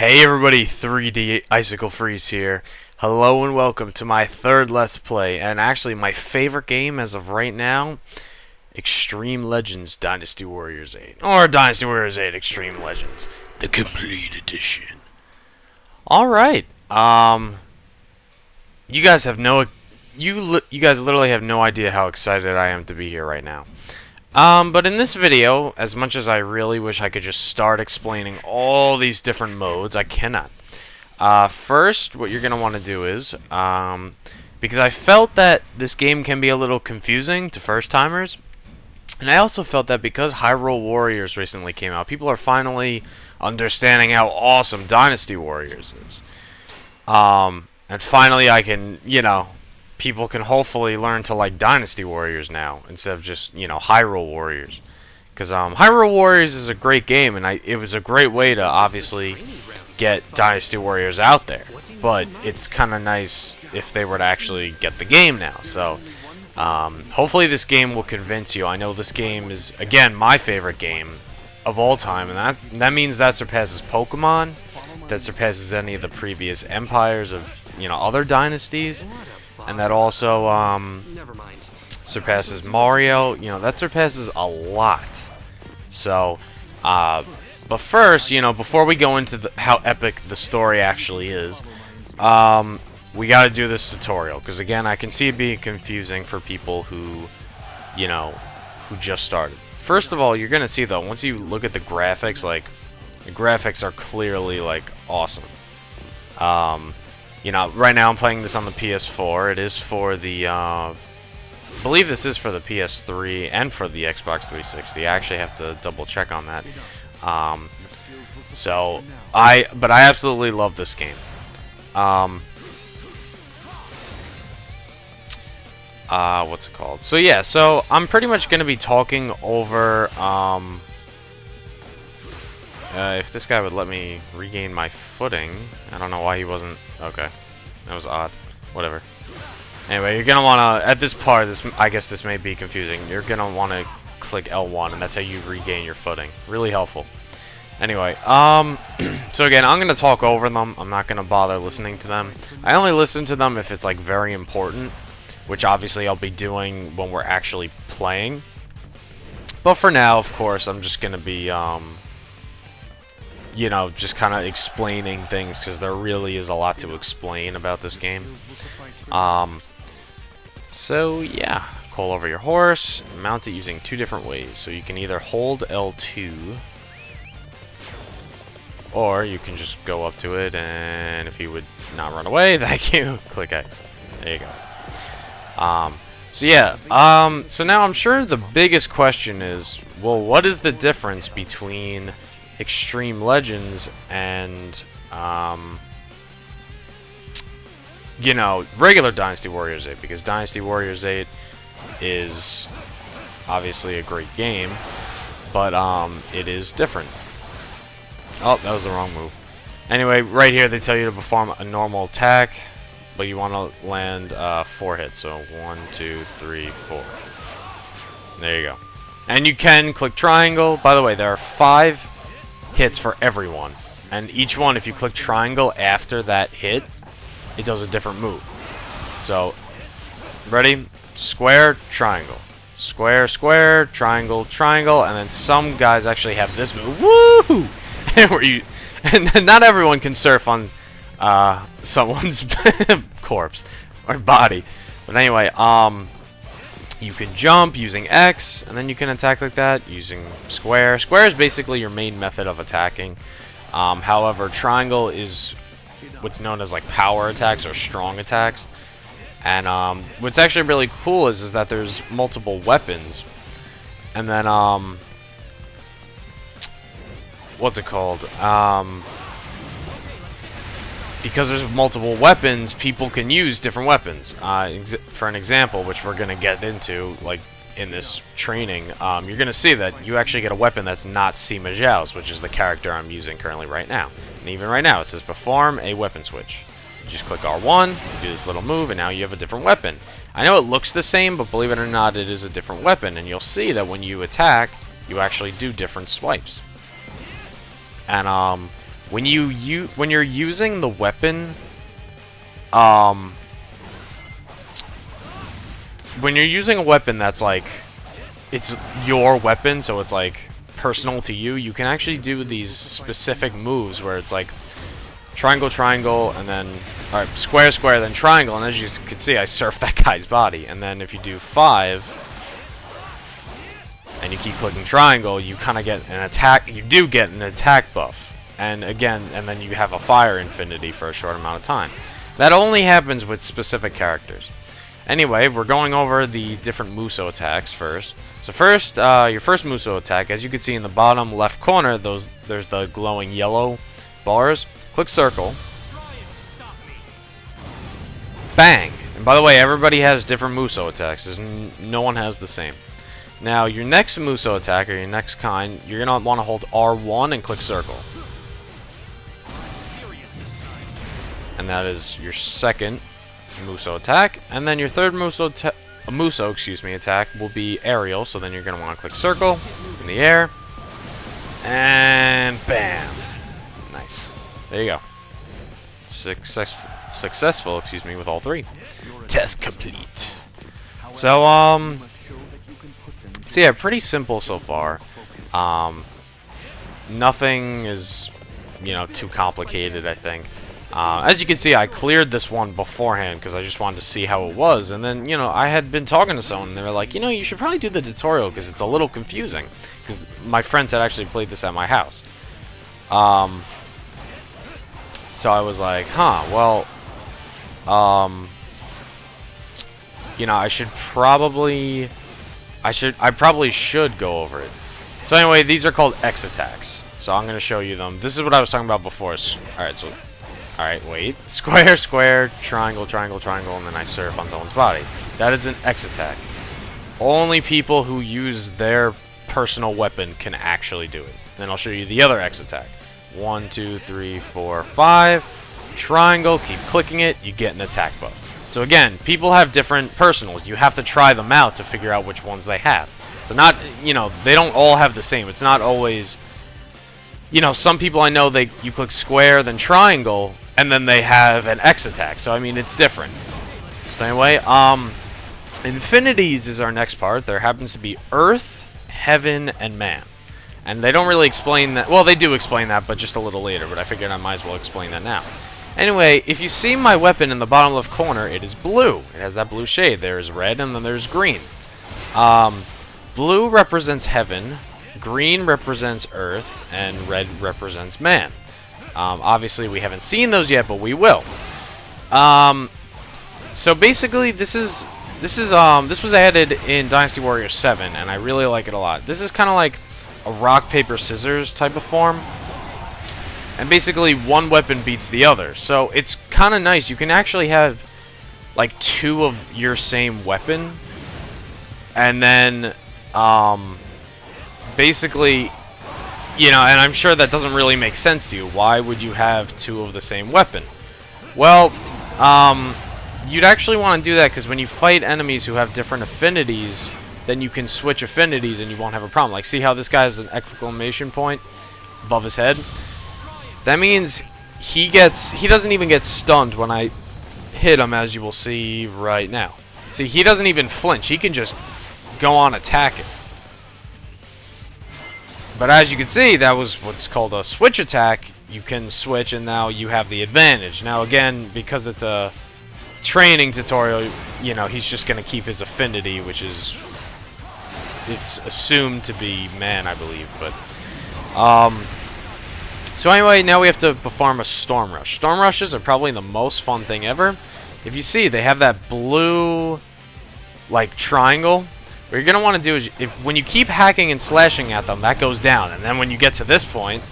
Hey everybody, 3D Icicle Freeze here. Hello and welcome to my third Let's Play, and actually my favorite game as of right now, Xtreme Legends Dynasty Warriors 8. Or Dynasty Warriors 8 Xtreme Legends, the complete edition. Alright, you guys have no, you guys literally have no idea how excited I am to be here right now. But in this video, as much as I really wish I could just start explaining all these different modes, I cannot. First, what you're going to want to do is, because I felt that this game can be a little confusing to first-timers, and I also felt that because Hyrule Warriors recently came out, people are finally understanding how awesome Dynasty Warriors is. And finally I can, people can hopefully learn to like Dynasty Warriors now instead of just, Hyrule Warriors. Because Hyrule Warriors is a great game, and it was a great way to obviously get Dynasty Warriors out there. But it's kind of nice if they were to actually get the game now. So hopefully this game will convince you. I know this game is, again, my favorite game of all time, and that means that surpasses Pokemon, that surpasses any of the previous empires of, other dynasties. And that also surpasses Mario. That surpasses a lot. So, but first, before we go into how epic the story actually is, we got to do this tutorial. Because again, I can see it being confusing for people who, who just started. First of all, you're gonna see though, once you look at the graphics, the graphics are clearly awesome. Right now I'm playing this on the PS4. It is for the, I believe this is for the PS3 and for the Xbox 360. I actually have to double check on that. But I absolutely love this game. What's it called? So yeah, so I'm pretty much gonna be talking over, if this guy would let me regain my footing. I don't know why he wasn't. Okay, that was odd. Whatever. Anyway, you're gonna wanna, at this part, I guess this may be confusing. You're gonna wanna click L1, and that's how you regain your footing. Really helpful. Anyway, so again, I'm gonna talk over them. I'm not gonna bother listening to them. I only listen to them if it's very important, which obviously I'll be doing when we're actually playing. But for now, of course, I'm just gonna be just kind of explaining things, because there really is a lot to explain about this game. So yeah, call over your horse, mount it using two different ways. So you can either hold L2, or you can just go up to it, and if you would not run away, thank you, click X. There you go. So yeah, so now I'm sure the biggest question is, well, what is the difference between Xtreme Legends and regular Dynasty Warriors 8? Because Dynasty Warriors 8 is obviously a great game, but it is different. Oh, that was the wrong move. Anyway, right here they tell you to perform a normal attack, but you want to land 4 hits. So 1, 2, 3, 4. There you go. And you can click triangle. By the way, there are 5 hits for everyone, and each one, if you click triangle after that hit, it does a different move. So ready? Square, triangle, square, square, triangle, triangle, and then some guys actually have this move. Woo! And not everyone can surf on someone's corpse or body, but anyway, you can jump using X, and then you can attack like that using square. Square is basically your main method of attacking. However, triangle is what's known as power attacks or strong attacks. And what's actually really cool is that there's multiple weapons. And then, what's it called? Because there's multiple weapons, people can use different weapons. For an example, which we're going to get into, in this training, you're going to see that you actually get a weapon that's not Sima Zhao's, which is the character I'm using currently right now. And even right now, it says perform a weapon switch. You just click R1, you do this little move, and now you have a different weapon. I know it looks the same, but believe it or not, it is a different weapon. And you'll see that when you attack, you actually do different swipes. And when you're using the weapon, when you're using a weapon that's like, it's your weapon, so it's like personal to you, you can actually do these specific moves where it's like triangle, triangle, and then square, square, then triangle, and as you can see, I surf that guy's body. And then if you do 5 and you keep clicking triangle, you kind of get an attack. You do get an attack buff, and again, and then you have a fire infinity for a short amount of time. That only happens with specific characters. Anyway, we're going over the different Muso attacks first. So first, your first Muso attack, as you can see in the bottom left corner, there's the glowing yellow bars. Click circle. Bang! And by the way, everybody has different Muso attacks. No one has the same. Now, your next Muso attack, or your next kind, you're going to want to hold R1 and click circle. And that is your second Muso attack. And then your third Muso attack will be aerial, so then you're going to want to click circle in the air. And bam! Nice. There you go. Successful, excuse me, with all 3. Test complete. So yeah, pretty simple so far. Nothing is, too complicated, I think. As you can see, I cleared this one beforehand because I just wanted to see how it was. And then, I had been talking to someone, and they were like, you should probably do the tutorial because it's a little confusing. Because my friends had actually played this at my house. So I was like, huh, well, I probably should go over it. So anyway, these are called X attacks. So I'm going to show you them. This is what I was talking about before. Alright, wait. Square, square, triangle, triangle, triangle, and then I surf on someone's body. That is an X attack. Only people who use their personal weapon can actually do it. Then I'll show you the other X attack. 1, 2, 3, 4, 5. Triangle, keep clicking it, you get an attack buff. So again, people have different personals. You have to try them out to figure out which ones they have. So not, they don't all have the same. It's not always, some people I know, you click square, then triangle, and then they have an X attack. So, I mean, it's different. So anyway, infinities is our next part. There happens to be Earth, Heaven, and Man. And they don't really explain that. Well, they do explain that, but just a little later. But I figured I might as well explain that now. Anyway, if you see my weapon in the bottom left corner, it is blue. It has that blue shade. There's red, and then there's green. Blue represents heaven, green represents earth, and red represents man. Obviously, we haven't seen those yet, but we will. So basically, this was added in Dynasty Warriors 7, and I really like it a lot. This is kind of like a rock, paper, scissors type of form. And basically, one weapon beats the other. So it's kind of nice. You can actually have like 2 of your same weapon. And then, basically, and I'm sure that doesn't really make sense to you. Why would you have 2 of the same weapon? Well, you'd actually want to do that because when you fight enemies who have different affinities, then you can switch affinities and you won't have a problem. Like, see how this guy has an exclamation point above his head? That means he doesn't even get stunned when I hit him, as you will see right now. See, he doesn't even flinch. He can just go on attacking. But as you can see, that was what's called a switch attack. You can switch, and now you have the advantage. Now, again, because it's a training tutorial, he's just going to keep his affinity, which is... it's assumed to be man, I believe. But, so anyway, now we have to perform a Storm Rush. Storm Rushes are probably the most fun thing ever. If you see, they have that blue, like, triangle. What you're going to want to do is, when you keep hacking and slashing at them, that goes down. And then when you get to this point,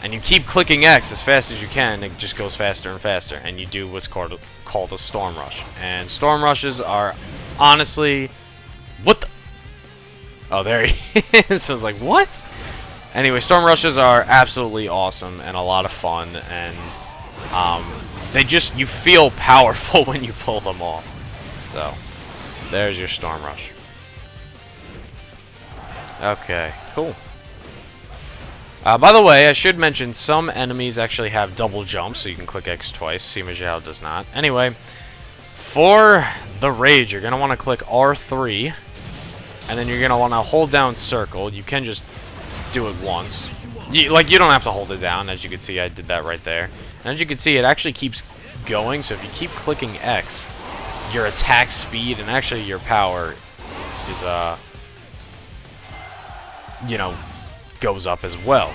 and you keep clicking X as fast as you can, it just goes faster and faster. And you do what's called a Storm Rush. And Storm Rushes are, honestly, what the... Oh, there he is. So I was like, what? Anyway, Storm Rushes are absolutely awesome and a lot of fun, and you feel powerful when you pull them off. So, there's your Storm Rush. Okay, cool. By the way, I should mention some enemies actually have double jumps, so you can click X twice. Sima Zhao does not. Anyway, for the rage, you're going to want to click R3, and then you're going to want to hold down circle. You can just do it once. You don't have to hold it down. As you can see, I did that right there. And as you can see, it actually keeps going, so if you keep clicking X, your attack speed and actually your power is, goes up as well.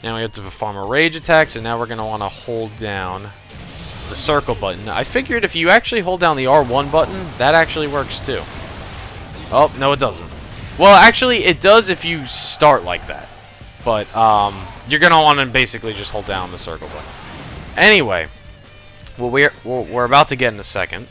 Now we have to perform a rage attack, so now we're going to want to hold down the circle button. I figured if you actually hold down the R1 button, that actually works too. Oh, no it doesn't. Well, actually it does if you start like that. But you're going to want to basically just hold down the circle button. Anyway, what we're about to get in a second.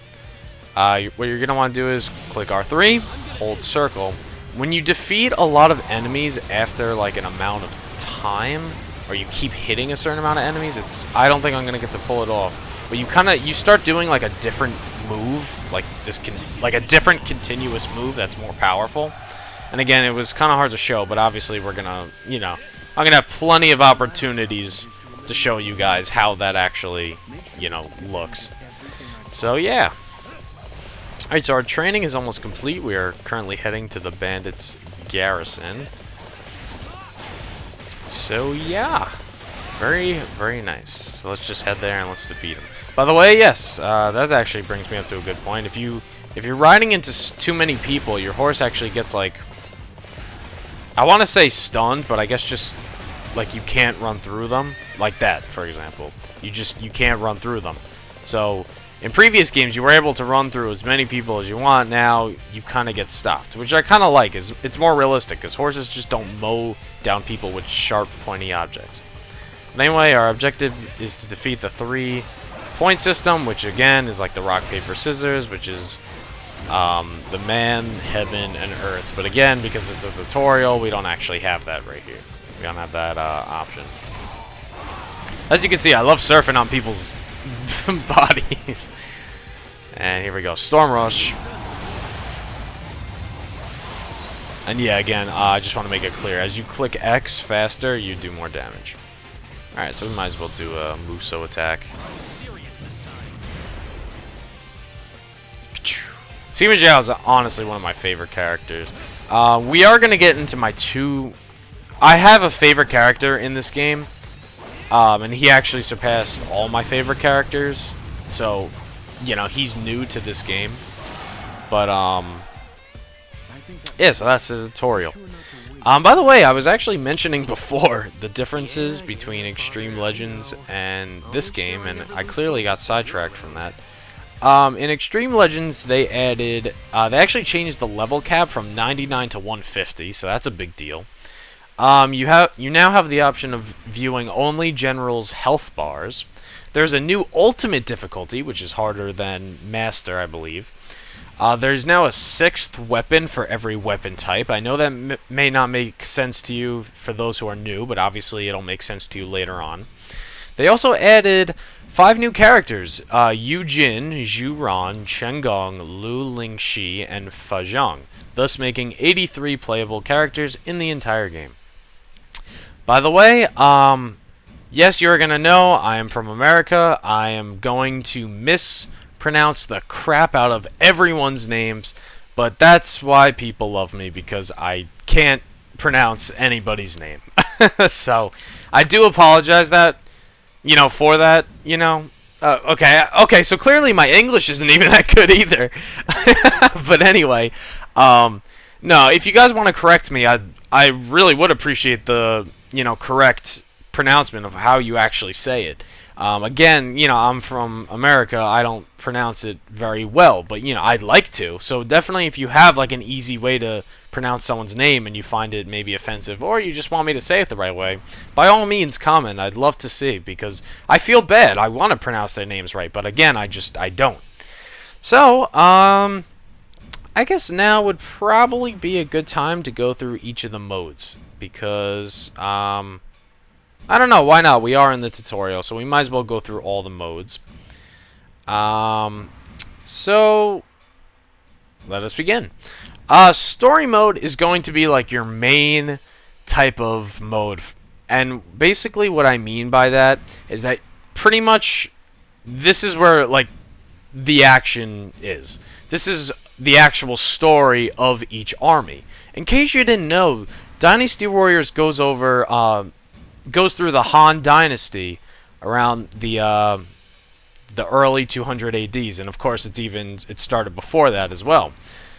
What you're going to want to do is click R3, hold circle. When you defeat a lot of enemies after like an amount of time, or you keep hitting a certain amount of enemies, I don't think I'm gonna get to pull it off. But you start doing like a different move, like a different continuous move that's more powerful. And again, it was kind of hard to show, but obviously we're gonna, I'm gonna have plenty of opportunities to show you guys how that actually, looks. So yeah. Alright, so our training is almost complete. We are currently heading to the bandits' garrison. So yeah, very, very nice. So let's just head there and let's defeat him. By the way, yes, that actually brings me up to a good point. If you're riding into too many people, your horse actually gets like, I want to say stunned, but I guess just like you can't run through them, like that, for example. You can't run through them. So in previous games, you were able to run through as many people as you want. Now, you kind of get stopped, which I kind of like. It's more realistic, because horses just don't mow down people with sharp, pointy objects. But anyway, our objective is to defeat the 3-point system, which again is like the rock, paper, scissors, which is the man, heaven, and earth. But again, because it's a tutorial, we don't actually have that right here. We don't have that option. As you can see, I love surfing on people's bodies. And here we go, Storm Rush. And yeah, again, I just want to make it clear, as you click X faster, you do more damage. Alright, so we might as well do a Muso attack. Sima Zhao is honestly one of my favorite characters. We are going to get into my two... I have a favorite character in this game. And he actually surpassed all my favorite characters. So, he's new to this game. But, yeah, so that's the tutorial. By the way, I was actually mentioning before the differences between Xtreme Legends and this game, and I clearly got sidetracked from that. In Xtreme Legends, they added... they actually changed the level cap from 99 to 150, so that's a big deal. You now have the option of viewing only General's health bars. There's a new ultimate difficulty, which is harder than Master, I believe. There's now a 6th weapon for every weapon type. I know that may not make sense to you for those who are new, but obviously it'll make sense to you later on. They also added 5 new characters, Yu Jin, Zhu Ran, Chen Gong, Lu Lingxi, and Fa Zhang, thus making 83 playable characters in the entire game. By the way, yes, you're going to know I am from America. I am going to mispronounce the crap out of everyone's names, but that's why people love me, because I can't pronounce anybody's name. So, I do apologize for that, okay, so clearly my English isn't even that good either. But anyway, no, if you guys want to correct me, I really would appreciate the correct pronouncement of how you actually say it. Again, I'm from America. I don't pronounce it very well, but I'd like to. So definitely, if you have like an easy way to pronounce someone's name and you find it maybe offensive, or you just want me to say it the right way, by all means, comment. I'd love to see, because I feel bad. I want to pronounce their names right, but again, I don't. So, I guess now would probably be a good time to go through each of the modes, because I don't know, why not? We are in the tutorial, so we might as well go through all the modes. So let us begin. Story mode is going to be like your main type of mode, And basically what I mean by that is that pretty much this is where, like, the action is. This is the actual story of each army. In case you didn't know, Dynasty Warriors goes through the Han Dynasty around the early 200 ADs, and of course it started before that as well.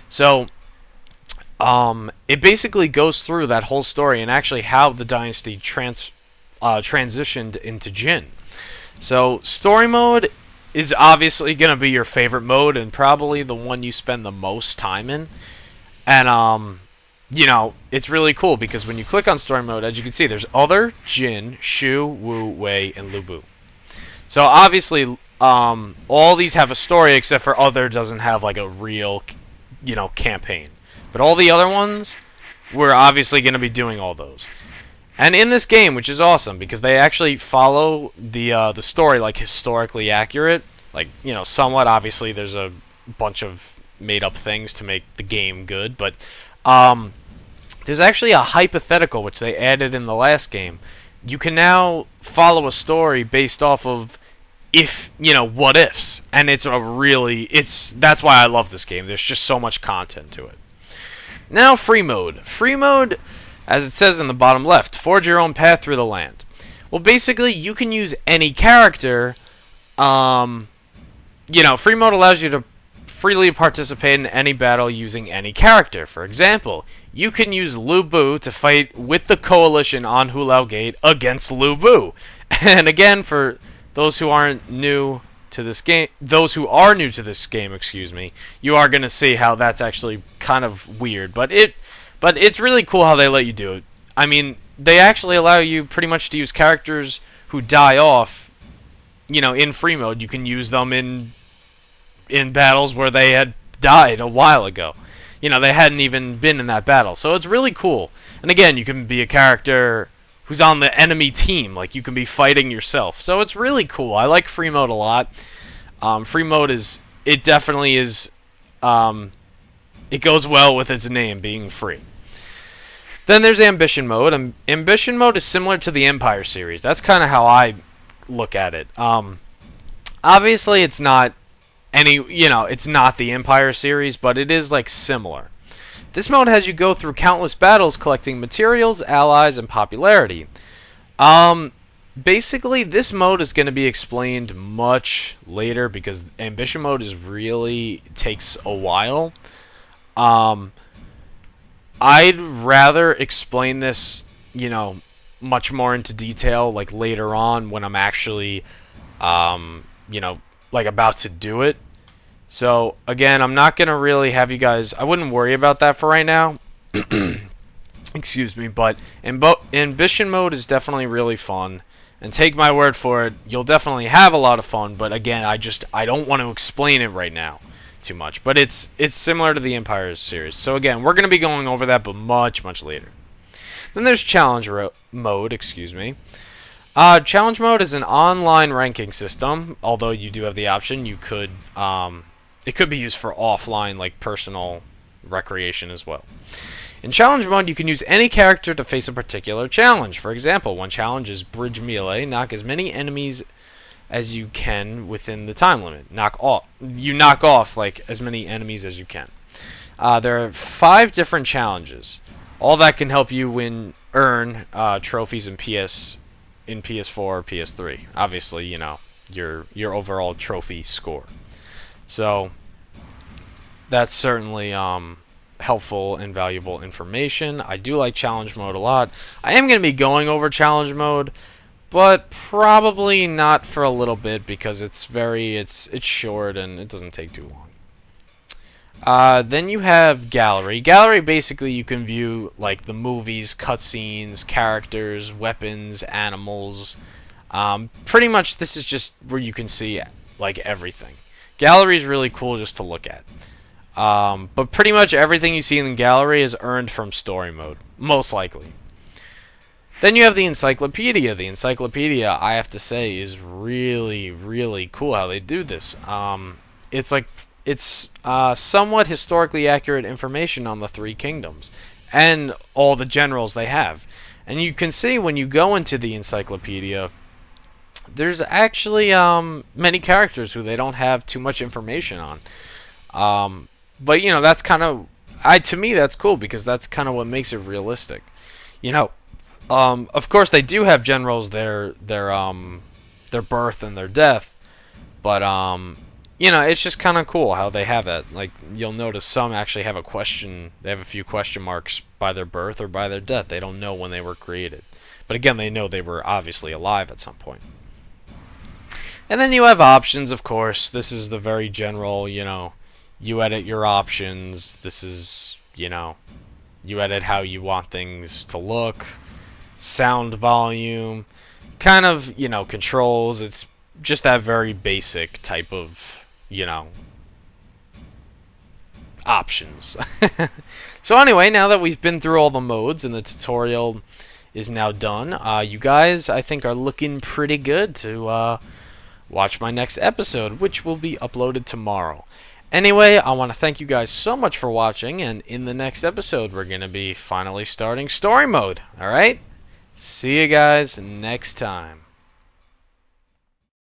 So it basically goes through that whole story and actually how the dynasty transitioned into Jin. So story mode is obviously going to be your favorite mode and probably the one you spend the most time in. And you know, it's really cool because when you click on story mode, as you can see, there's Other, Jin, Shu, Wu, Wei, and Lu Bu. So obviously all these have a story except for Other doesn't have like a real, you know, campaign. But all the other ones, we're obviously going to be doing all those. And in this game, which is awesome, because they actually follow the story like historically accurate, like, you know, somewhat. Obviously, there's a bunch of made-up things to make the game good, but there's actually a hypothetical which they added in the last game. You can now follow a story based off of what ifs, and that's why I love this game. There's just so much content to it. Now, free mode. Free mode, as it says in the bottom left, forge your own path through the land. Well, basically, you can use any character. Free mode allows you to freely participate in any battle using any character. For example, you can use Lu Bu to fight with the coalition on Hulao Gate against Lu Bu. And again, for those who aren't new to this game, excuse me, you are going to see how that's actually kind of weird, but it's really cool how they let you do it. I mean, they actually allow you pretty much to use characters who die off, in free mode. You can use them in battles where they had died a while ago. They hadn't even been in that battle. So it's really cool. And again, you can be a character who's on the enemy team. Like, you can be fighting yourself. So it's really cool. I like free mode a lot. Free mode definitely is, it goes well with its name, being free. Then there's ambition mode. Ambition mode is similar to the Empire series. That's kind of how I look at it. Obviously, it's not it's not the Empire series, but it is, like, similar. This mode has you go through countless battles collecting materials, allies, and popularity. Basically, this mode is going to be explained much later because ambition mode takes a while. I'd rather explain this, much more into detail, like, later on when I'm actually, like, about to do it. So, again, I'm not going to really have you guys... I wouldn't worry about that for right now. Excuse me, but ambition mode is definitely really fun. And take my word for it, you'll definitely have a lot of fun, but again, I don't want to explain it right now too much. But it's similar to the Empire series. So again, we're going to be going over that, but much, much later. Then there's challenge mode, excuse me. Challenge mode is an online ranking system, although you do have the option. You could, it could be used for offline, like personal recreation as well. In challenge mode, you can use any character to face a particular challenge. For example, one challenge is bridge melee. Knock as many enemies as you can within the time limit. You knock off like as many enemies as you can. There are 5 different challenges. All that can help you earn trophies in PS4 or PS3. Obviously, your overall trophy score. So that's certainly helpful and valuable information. I do like challenge mode a lot. I am going to be going over challenge mode, but probably not for a little bit because it's short and it doesn't take too long. Then you have gallery. Gallery, basically you can view like the movies, cutscenes, characters, weapons, animals. Pretty much this is just where you can see like everything. Gallery is really cool just to look at. But pretty much everything you see in the gallery is earned from story mode, most likely. Then you have the encyclopedia. The encyclopedia, I have to say, is really, really cool how they do this. It's somewhat historically accurate information on the 3 kingdoms and all the generals they have. And you can see when you go into the encyclopedia, there's actually many characters who they don't have too much information on. But you know, that's kind of, to me that's cool, because that's kind of what makes it realistic. You know, of course they do have generals their birth and their death, but you know, it's just kind of cool how they have that. Like, you'll notice some actually have they have a few question marks by their birth or by their death. They don't know when they were created. But again, they know they were obviously alive at some point. And then you have options, of course. This is the very general, you know, you edit your options. This is, you know, you edit how you want things to look. Sound volume. Kind of, you know, controls. It's just that very basic type of, you know, options. So anyway, now that we've been through all the modes and the tutorial is now done, you guys, I think, are looking pretty good to watch my next episode, which will be uploaded tomorrow. Anyway, I want to thank you guys so much for watching, and in the next episode, we're going to be finally starting story mode. Alright? See you guys next time.